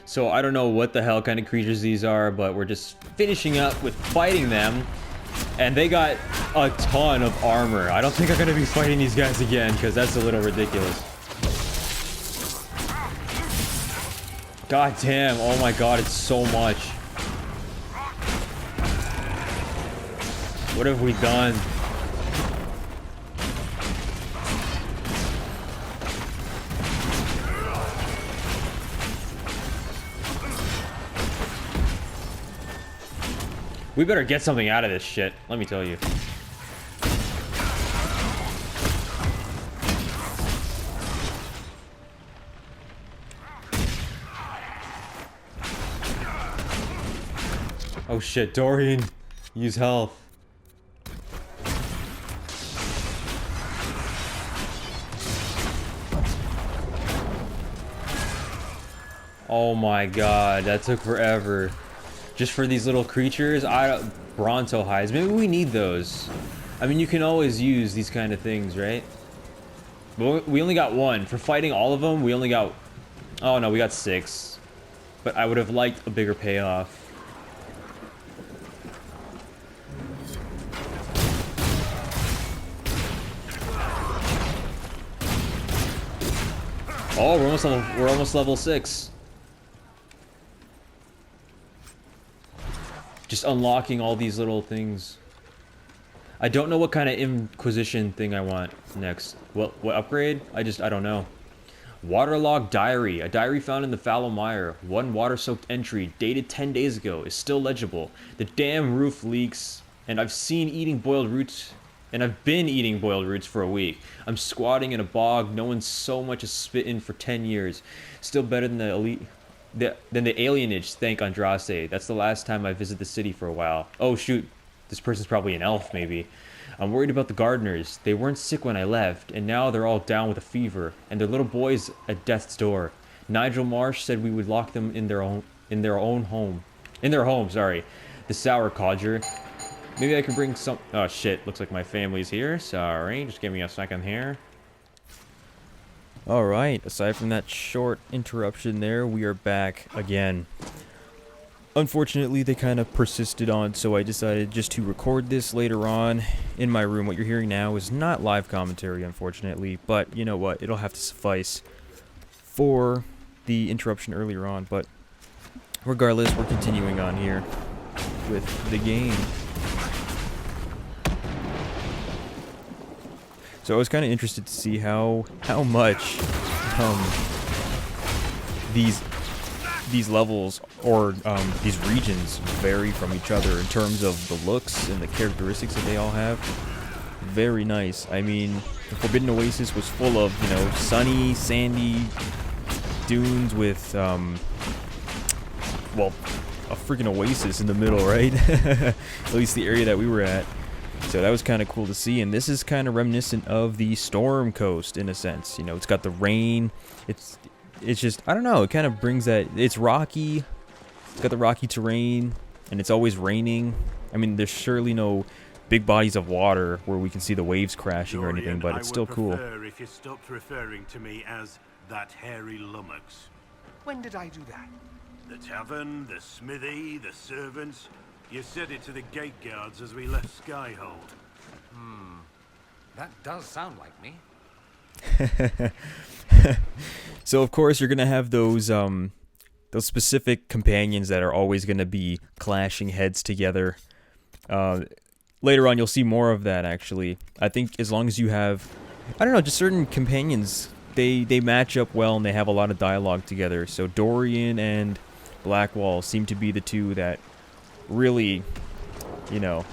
So I don't know what the hell kind of creatures these are, but we're just finishing up with fighting them. And they got a ton of armor. I don't think I'm gonna be fighting these guys again, because that's a little ridiculous. God damn, oh my god, it's so much. What have we done? We better get something out of this shit, let me tell you. Oh shit, Dorian, use health. Oh my god, that took forever. Just for these little creatures, Bronto hides. Maybe we need those. I mean, you can always use these kind of things, right? But we only got one. For fighting all of them, we only got... Oh no, we got 6. But I would have liked a bigger payoff. Oh, we're almost level 6. Just unlocking all these little things. I don't know what kind of Inquisition thing I want next. What upgrade? I don't know. Waterlogged diary. A diary found in the fallow mire. One water-soaked entry, dated 10 days ago, is still legible. The damn roof leaks, and I've been eating boiled roots for a week. I'm squatting in a bog no one so much as spit in for 10 years. Still better than the alienage, thank Andraste. That's the last time I visit the city for a while. Oh shoot, this person's probably an elf maybe. I'm worried about the gardeners. They weren't sick when I left, and now they're all down with a fever, and their little boy's at death's door. Nigel Marsh said we would lock them in their home. Sorry. The sour codger. Maybe I can bring some... Oh shit, looks like my family's here. Sorry, just give me a second here. Alright, aside from that short interruption there, we are back again. Unfortunately, they kind of persisted on, so I decided just to record this later on in my room. What you're hearing now is not live commentary, unfortunately, but you know what, it'll have to suffice for the interruption earlier on, but regardless, we're continuing on here with the game. So I was kind of interested to see how much these levels or these regions vary from each other in terms of the looks and the characteristics that they all have. Very nice. I mean, the Forbidden Oasis was full of, you know, sunny, sandy dunes with well, a freaking oasis in the middle, right? At least the area that we were at. So that was kind of cool to see, and this is kind of reminiscent of the Storm Coast in a sense. You know, it's got the rain. It's just, I don't know, it kind of brings that, it's rocky. It's got the rocky terrain, and it's always raining. I mean, there's surely no big bodies of water where we can see the waves crashing or anything, but it's still cool. If you stopped referring to me as that hairy lummox. When did I do that? The tavern, the smithy, the servants. You said it to the gate guards as we left Skyhold. That does sound like me. So of course you're gonna have those specific companions that are always gonna be clashing heads together. Later on you'll see more of that actually. I think as long as you have, I don't know, just certain companions, they match up well and they have a lot of dialogue together. So Dorian and Blackwall seem to be the two that really, you know,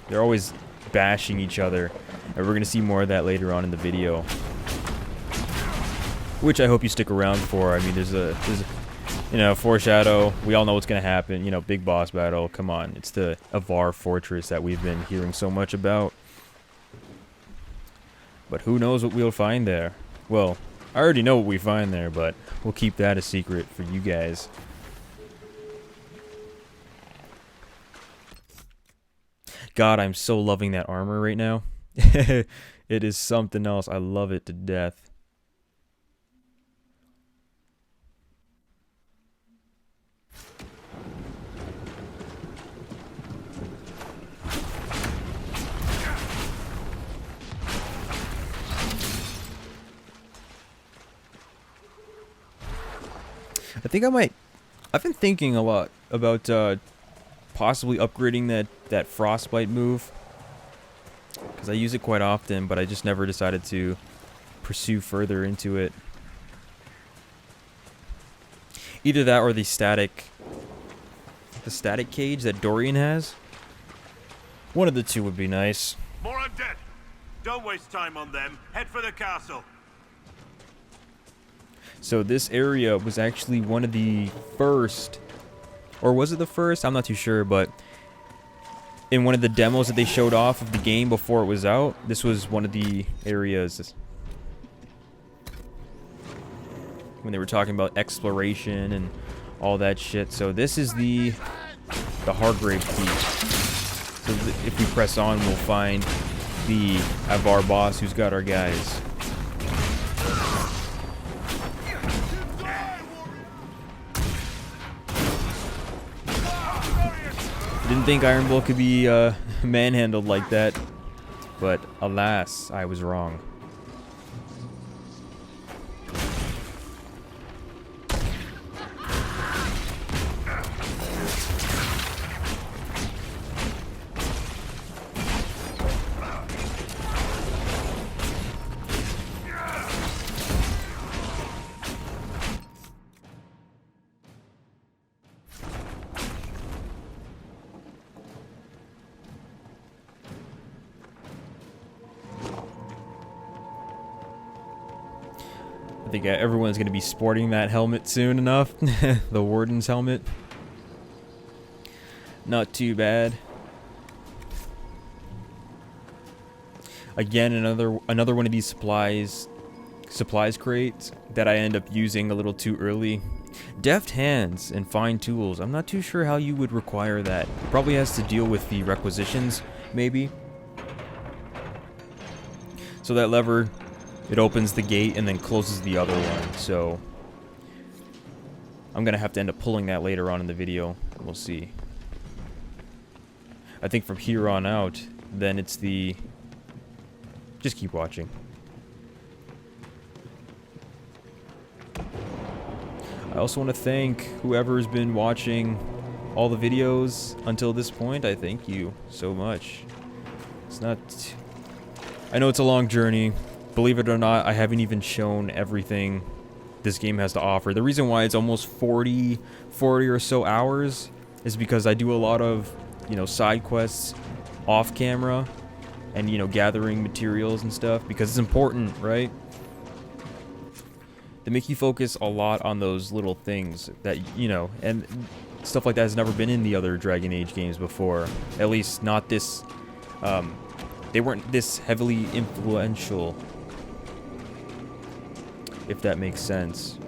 they're always bashing each other, and we're going to see more of that later on in the video, which I hope you stick around for. I mean, there's a you know, foreshadow. We all know what's going to happen. You know, big boss battle. Come on, it's the Avar Fortress that we've been hearing so much about. But who knows what we'll find there? Well, I already know what we find there, but we'll keep that a secret for you guys. God, I'm so loving that armor right now. It is something else. I love it to death. I think I might. I've been thinking a lot about possibly upgrading that frostbite move, because I use it quite often, but I just never decided to pursue further into it. Either that or the static cage that Dorian has. One of the two would be nice. More undead. Don't waste time on them. Head for the castle. So this area was actually one of the first, or was it the first? I'm not too sure, but in one of the demos that they showed off of the game before it was out, this was one of the areas when they were talking about exploration and all that shit. So this is the Hargrave key. So if we press on, we'll find the Avar boss who's got our guys. Didn't think Iron Bull could be manhandled like that, but alas, I was wrong. I think everyone's going to be sporting that helmet soon enough. The Warden's helmet. Not too bad. Again, another one of these supplies crates that I end up using a little too early. Deft hands and fine tools. I'm not too sure how you would require that. It probably has to deal with the requisitions, maybe. So that lever, it opens the gate and then closes the other one. So I'm gonna have to end up pulling that later on in the video. We'll see. I think from here on out, then it's the... Just keep watching. I also want to thank whoever's been watching all the videos until this point. I thank you so much. It's not... I know it's a long journey. Believe it or not, I haven't even shown everything this game has to offer. The reason why it's almost 40 or so hours is because I do a lot of, side quests off camera and, gathering materials and stuff because it's important, right? They make you focus a lot on those little things that, and stuff like that has never been in the other Dragon Age games before. At least not this, they weren't this heavily influential, if that makes sense.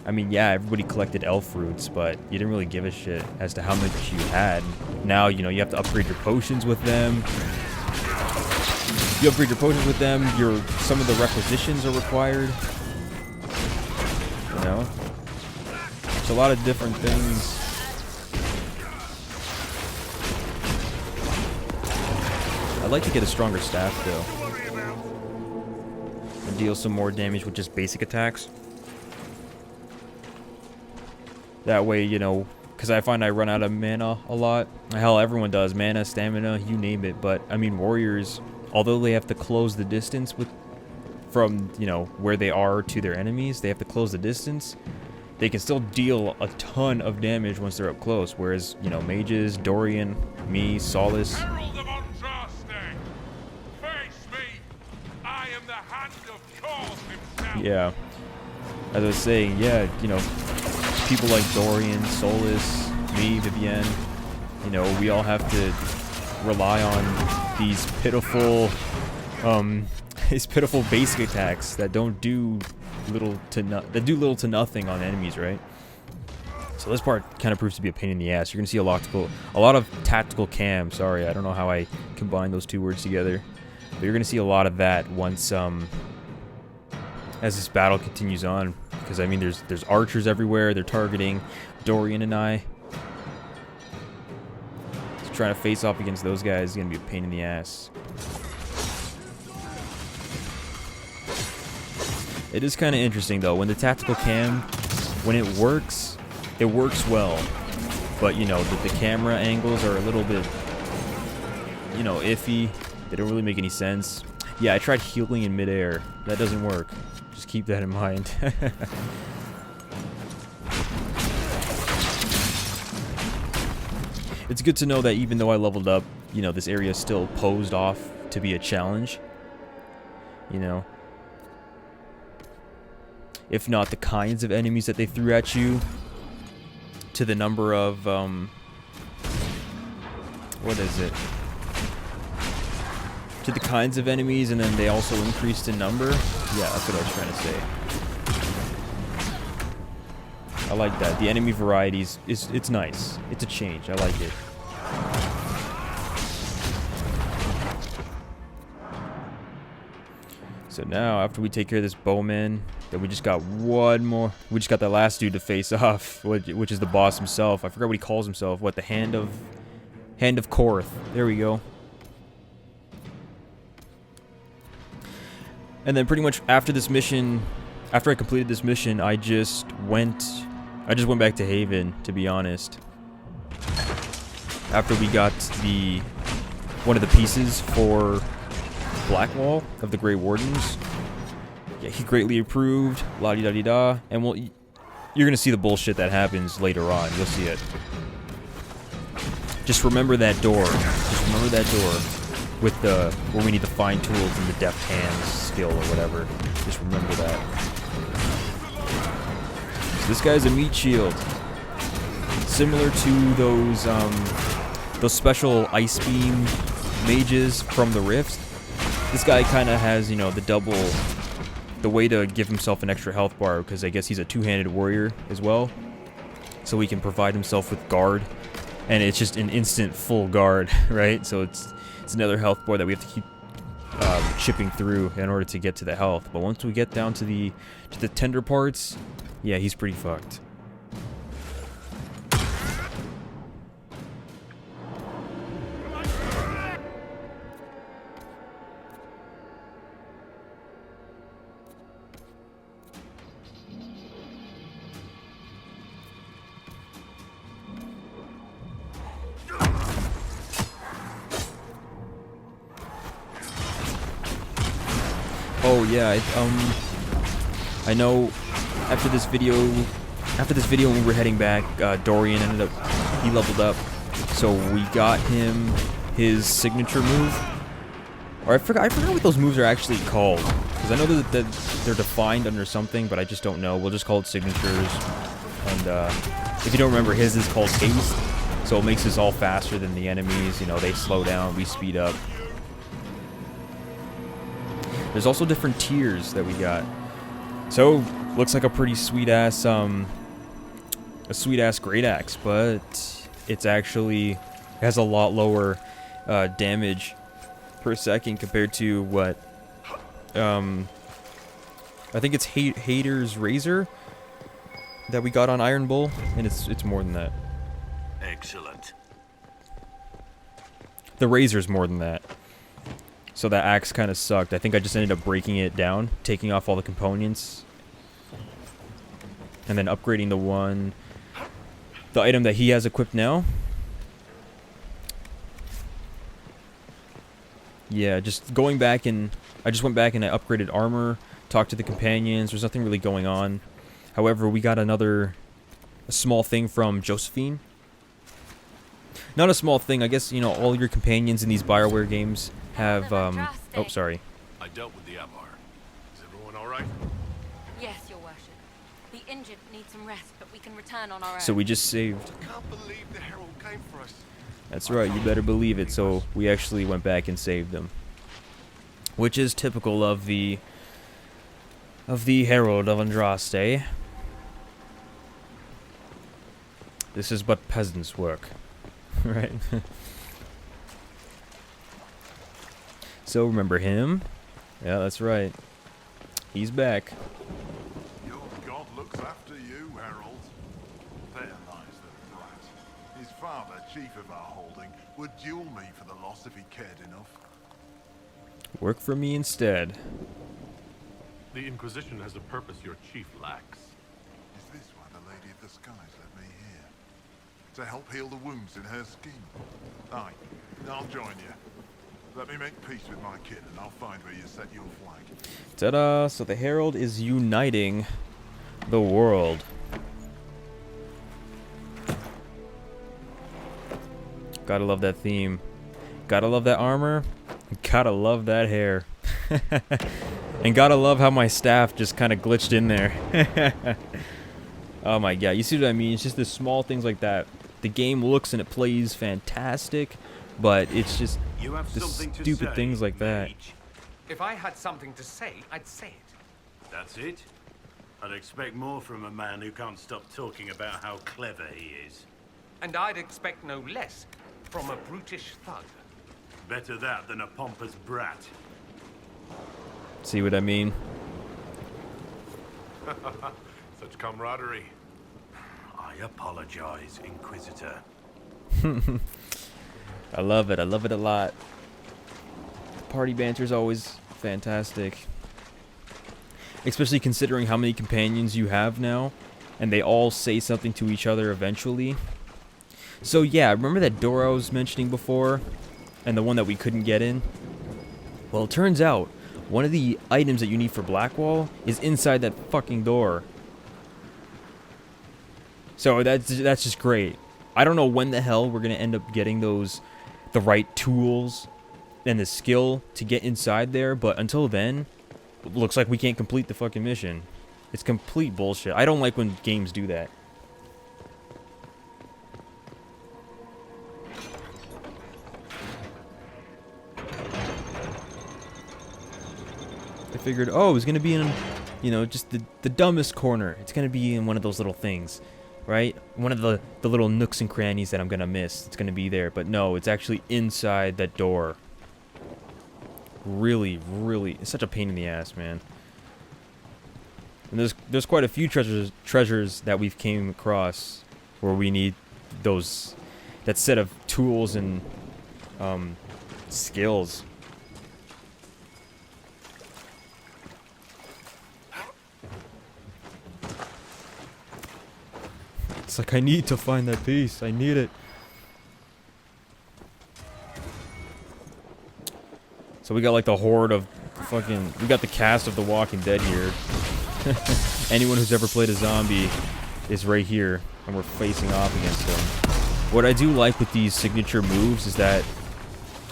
I mean, yeah, everybody collected elf fruits, but you didn't really give a shit as to how much you had. Now, you have to upgrade your potions with them. You upgrade your potions with them, some of the requisitions are required. It's a lot of different things. I'd like to get a stronger staff, though. And deal some more damage with just basic attacks. That way, because I find I run out of mana a lot. Hell, everyone does. Mana, stamina, you name it. But, I mean, warriors, although they have to close the distance from, where they are to their enemies, they have to close the distance. They can still deal a ton of damage once they're up close. Whereas, mages, Dorian, me, Solace... Herald of Andraste, face me! I am the hand of Korth himself! Yeah. As I was saying, yeah, people like Dorian, Solus, me, Vivienne, we all have to rely on these pitiful basic attacks that don't do little to nothing on enemies, right? So this part kind of proves to be a pain in the ass. You're gonna see a lot of tactical cam. Sorry, I don't know how I combine those two words together, but you're gonna see a lot of that once as this battle continues on. Because, I mean, there's archers everywhere. They're targeting Dorian and I. So trying to face off against those guys is going to be a pain in the ass. It is kind of interesting though. When the tactical cam, when it works well. But you know, the camera angles are a little bit, you know, iffy. They don't really make any sense. Yeah, I tried healing in midair. That doesn't work. Just keep that in mind. It's good to know that even though I leveled up, you know, this area is still posed off to be a challenge. You know. If not the kinds of enemies that they threw at you, to the number of, what is it? To the kinds of enemies, and then they also increased in number. Yeah, that's what I was trying to say. I like that. The enemy varieties, it's nice. It's a change. I like it. So now, after we take care of this bowman, then we just got one more. We just got that last dude to face off, which is the boss himself. I forgot what he calls himself. What, the Hand of Korth. There we go. And then pretty much after this mission, after I completed this mission, I just went back to Haven, to be honest. After we got one of the pieces for Blackwall of the Grey Wardens. Yeah, he greatly approved, la-di-da-di-da, and you're gonna see the bullshit that happens later on. You'll see it. Just remember that door. Just remember that door with the where we need the fine tools and the deft hands skill or whatever. Just remember that. So this guy's a meat shield, similar to those special ice beam mages from the Rift. This guy kind of has, you know, the way to give himself an extra health bar, because I guess he's a two-handed warrior as well. So he can provide himself with guard, and it's just an instant full guard, right? So it's another health bar that we have to keep chipping through in order to get to the health. But once we get down to the tender parts, yeah, he's pretty fucked. Oh yeah, I know after this video when we were heading back, Dorian he leveled up, so we got him his signature move. Or I forgot what those moves are actually called, because I know that they're defined under something, but I just don't know. We'll just call it signatures. And if you don't remember, his is called haste, so it makes us all faster than the enemies. You know, they slow down, we speed up. There's also different tiers that we got. So, looks like a pretty sweet-ass, great axe, but it's actually has a lot lower damage per second compared to what, I think it's Hater's Razor that we got on Iron Bull, and it's more than that. Excellent. The Razor's more than that. So that axe kind of sucked. I think I just ended up breaking it down, taking off all the components, and then upgrading the item that he has equipped now. Yeah, just going back and I just went back and I upgraded armor, talked to the companions. There's nothing really going on. However, we got a small thing from Josephine. Not a small thing, I guess, you know, all your companions in these BioWare games have, oh, sorry. I dealt with the Empire. Is everyone alright? Yes, your worship. The injured need some rest, but we can return on our own. So we just saved. I can't believe the Herald came for us. That's right, you better believe it. So we actually went back and saved them. Which is typical of the Herald of Andraste. This is but peasants' work. Right? So remember him? Yeah, that's right. He's back. Your god looks after you, Herald. There lies the brat. His father, chief of our holding, would duel me for the loss if he cared enough. Work for me instead. The Inquisition has a purpose your chief lacks. Is this why the Lady of the Skies led me here? To help heal the wounds in her skin? Aye, I'll join you. Let me make peace with my kid and I'll find where you set your flag. Ta-da! So the Herald is uniting the world. Gotta love that theme. Gotta love that armor. Gotta love that hair. And gotta love how my staff just kind of glitched in there. Oh my god, you see what I mean? It's just the small things like that. The game looks and it plays fantastic, but it's just You have the something to stupid say, things like that. mage? If I had something to say, I'd say it. That's it? I'd expect more from a man who can't stop talking about how clever he is. And I'd expect no less from a brutish thug. Better that than a pompous brat. See what I mean? Such camaraderie. I apologize, Inquisitor. I love it. I love it a lot. Party banter is always fantastic. Especially considering how many companions you have now. And they all say something to each other eventually. So yeah, remember that door I was mentioning before? And the one that we couldn't get in? Well, it turns out one of the items that you need for Blackwall is inside that fucking door. So that's just great. I don't know when the hell we're gonna end up getting the right tools and the skill to get inside there, but until then, it looks like we can't complete the fucking mission. It's complete bullshit. I don't like when games do that. I figured, oh, it was gonna be in, you know, just the dumbest corner. It's gonna be in one of those little things, right? One of the little nooks and crannies that I'm gonna miss. It's gonna be there, but no, it's actually inside that door. Really, it's such a pain in the ass, man. And there's quite a few treasures that we've came across where we need that set of tools and skills. It's like, I need to find that piece. I need it. So we got like the horde of we got the cast of The Walking Dead here. Anyone who's ever played a zombie is right here, and we're facing off against them. What I do like with these signature moves is that,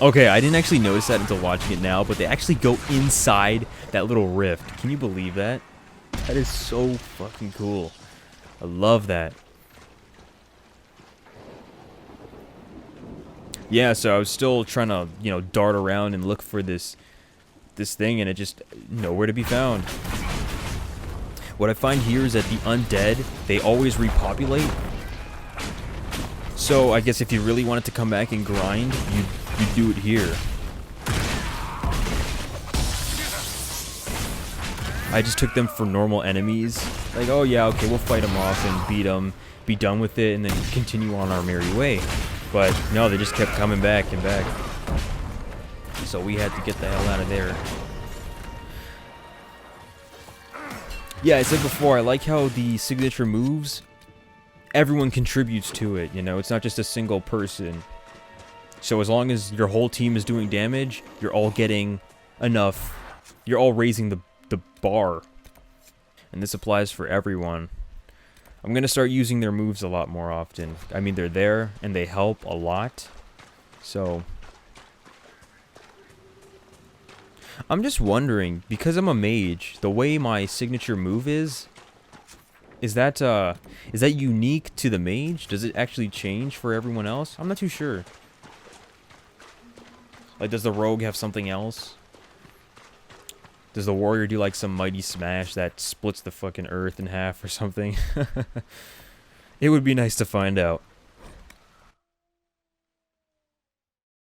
okay, I didn't actually notice that until watching it now, but they actually go inside that little rift. Can you believe that? That is so fucking cool. I love that. Yeah, so I was still trying to, you know, dart around and look for this thing, and it just nowhere to be found. What I find here is that the undead, they always repopulate. So I guess if you really wanted to come back and grind, you do it here. I just took them for normal enemies. Like, oh yeah, okay, we'll fight them off and beat them, be done with it, and then continue on our merry way. But no, they just kept coming back and back. So we had to get the hell out of there. Yeah, I said before, I like how the signature moves, everyone contributes to it, you know? It's not just a single person. So as long as your whole team is doing damage, you're all getting enough. You're all raising the bar. And this applies for everyone. I'm going to start using their moves a lot more often. I mean, they're there, and they help a lot. So I'm just wondering, because I'm a mage, the way my signature move is that unique to the mage? Does it actually change for everyone else? I'm not too sure. Like, does the rogue have something else? Does the warrior do like some mighty smash that splits the fucking earth in half or something? It would be nice to find out.